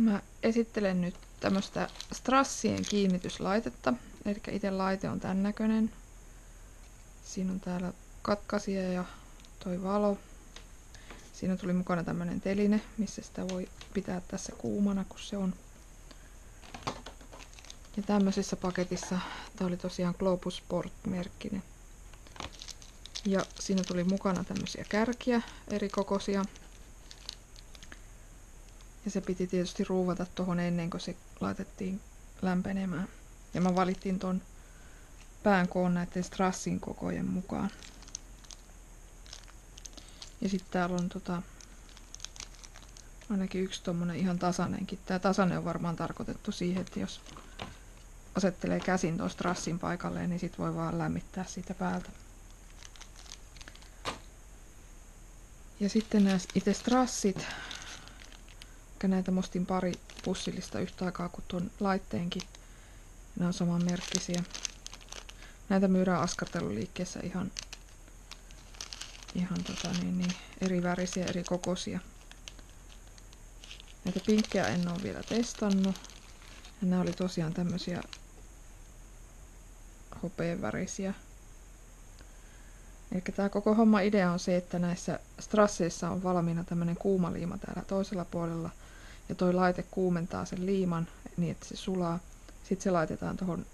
Mä esittelen nyt tämmöstä strassien kiinnityslaitetta. Eli itse laite on tän näköinen. Siinä on täällä katkaisija ja toi valo. Siinä tuli mukana tämmönen teline, missä sitä voi pitää tässä kuumana, kun se on. Ja tämmöisessä paketissa, tää oli tosiaan Globus Sport-merkkinen. Ja siinä tuli mukana tämmöisiä kärkiä, eri kokoisia. Ja se piti tietysti ruuvata tuohon ennen kuin se laitettiin lämpenemään. Ja mä valittiin ton pään koon näiden strassin kokojen mukaan. Ja sitten täällä on ainakin yksi tommonen ihan tasainenkin. Tää tasainen on varmaan tarkoitettu siihen, että jos asettelee käsin tuon strassin paikalleen, niin sit voi vaan lämmittää siitä päältä. Ja sitten nämä itse strassit. Näitä mostin pari pussillista yhtä aikaa kuin tuon laitteenkin. Nämä on samanmerkkisiä. Näitä myydään askarteluliikkeessä ihan eri värisiä, eri kokoisia. Näitä pinkkejä en ole vielä testannut. Ja nämä oli tosiaan tämmöisiä hopeavärisiä. Eli tämä koko homma idea on se, että näissä strasseissa on valmiina tämmöinen kuuma liima täällä toisella puolella. Ja toi laite kuumentaa sen liiman niin, että se sulaa. Sitten se laitetaan tuohon,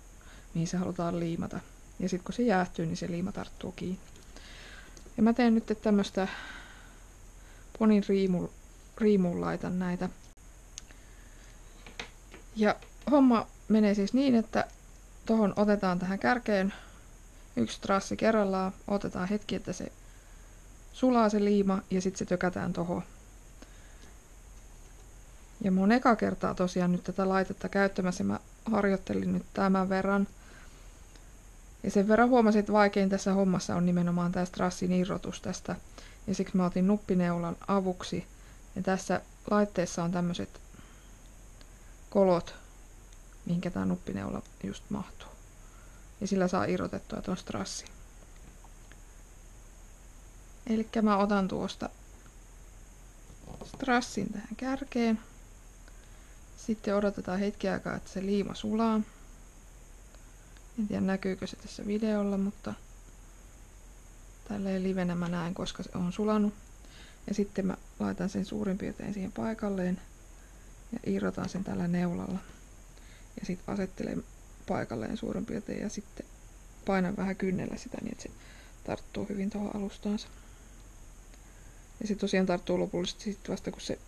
mihin se halutaan liimata. Ja sitten kun se jäähtyy, niin se liima tarttuu kiinni. Ja mä teen nyt tämmöstä ponin riimuun laitan näitä. Ja homma menee siis niin, että tuohon otetaan tähän kärkeen yksi strassi kerrallaan. Otetaan hetki, että se sulaa se liima ja sitten se tökätään tuohon. Ja mä oon eka kertaa tosiaan nyt tätä laitetta käyttämässä. Mä harjoittelin nyt tämän verran. Ja sen verran huomasin, että vaikein tässä hommassa on nimenomaan tää strassin irrotus tästä. Ja siksi mä otin nuppineulan avuksi. Ja tässä laitteessa on tämmöiset kolot, mihinkä tää nuppineula just mahtuu. Ja sillä saa irrotettua ton strassin. Elikkä mä otan tuosta strassin tähän kärkeen. Sitten odotetaan hetki aikaa, että se liima sulaa. En tiedä näkyykö se tässä videolla, mutta tälleen livenä mä näen, koska se on sulanut. Ja sitten mä laitan sen suurin piirtein siihen paikalleen ja irrotan sen tällä neulalla. Ja sitten asettelen paikalleen suurin piirtein ja sitten painan vähän kynnellä sitä niin, että se tarttuu hyvin tuohon alustaansa. Ja se tosiaan tarttuu lopullisesti sitten vasta kun se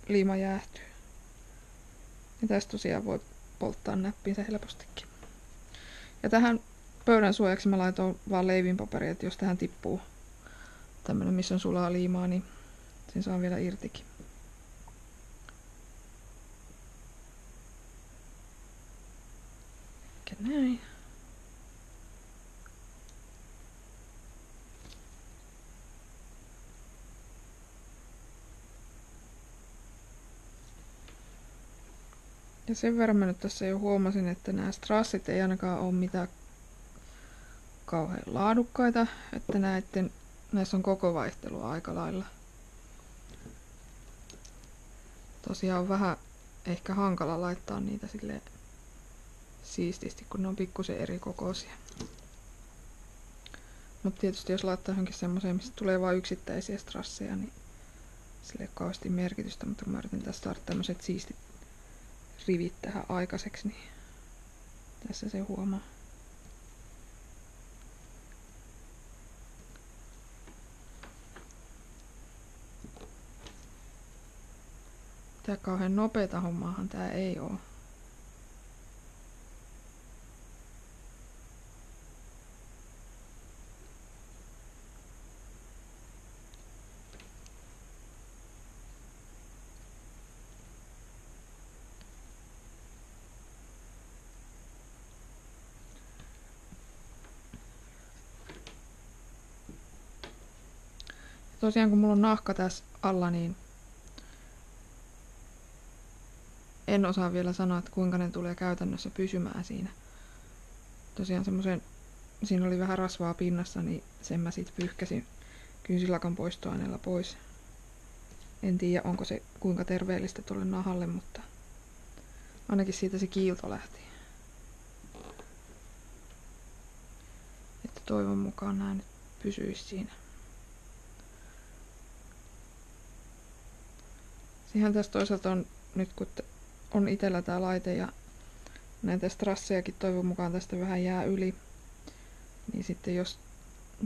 liima jäähtyy. Ja tästä tosiaan voi polttaa näppinsä helpostikin. Ja tähän pöydän suojaksi mä laitoin vaan leivinpaperia, että jos tähän tippuu tämmönen, missä on sulaa liimaa, niin sen saa vielä irtikin. Eikä näin. Ja sen verran mä nyt tässä jo huomasin, että nämä strassit ei ainakaan ole mitään kauhean laadukkaita, että näissä on koko vaihtelua aika lailla. Tosiaan on vähän ehkä hankala laittaa niitä silleen siististi, kun ne on pikkusen eri kokoisia. Mutta tietysti jos laittaa johonkin semmoiseen, missä tulee vain yksittäisiä strasseja, niin sille ei ole kauheasti merkitystä, mutta kun mä yritin tässä saada tämmöiset siistit rivit tähän aikaiseksi, niin tässä se huomaa. Tää kauhean nopeeta hommaahan tää ei oo. Tosiaan kun mulla on nahka tässä alla, niin en osaa vielä sanoa, että kuinka ne tulee käytännössä pysymään siinä. Tosiaan siinä oli vähän rasvaa pinnassa, niin sen mä sit pyyhkäsin kynsilakan poistoaineella pois. En tiedä, onko se kuinka terveellistä tuolle nahalle, mutta ainakin siitä se kiilto lähti. Että toivon mukaan nämä nyt pysyisi siinä. Siihen tässä toisaalta on nyt, kun on itsellä tää laite ja näitä strassejakin toivon mukaan tästä vähän jää yli, niin sitten jos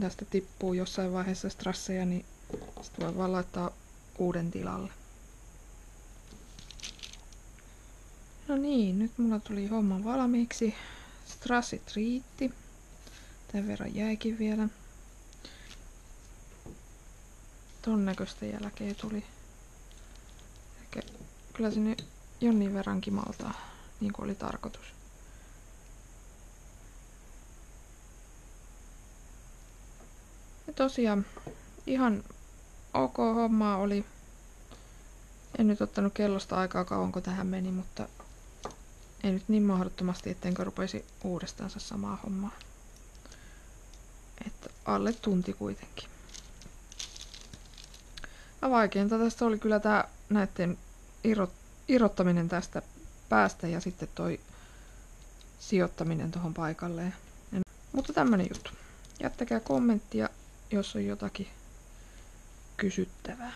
tästä tippuu jossain vaiheessa strasseja, niin sitten voi vaan laittaa uuden tilalle. No niin, nyt mulla tuli homma valmiiksi. Strassit riitti. Tämän verran jäikin vielä. Ton näköistä jälkeä tuli. Ehkä kyllä se nyt jonnin verran kimaltaa, niin kuin oli tarkoitus. Ja tosiaan ihan ok hommaa oli. En nyt ottanut kellosta aikaa kauanko tähän meni, mutta ei nyt niin mahdottomasti, ettenkö rupeisi uudestaansa samaa hommaa. Että alle tunti kuitenkin. Ja vaikeinta tästä oli kyllä tää näitten irrottaminen tästä päästä ja sitten toi sijoittaminen tuohon paikalleen. Mutta tämmönen juttu. Jättäkää kommenttia, jos on jotakin kysyttävää.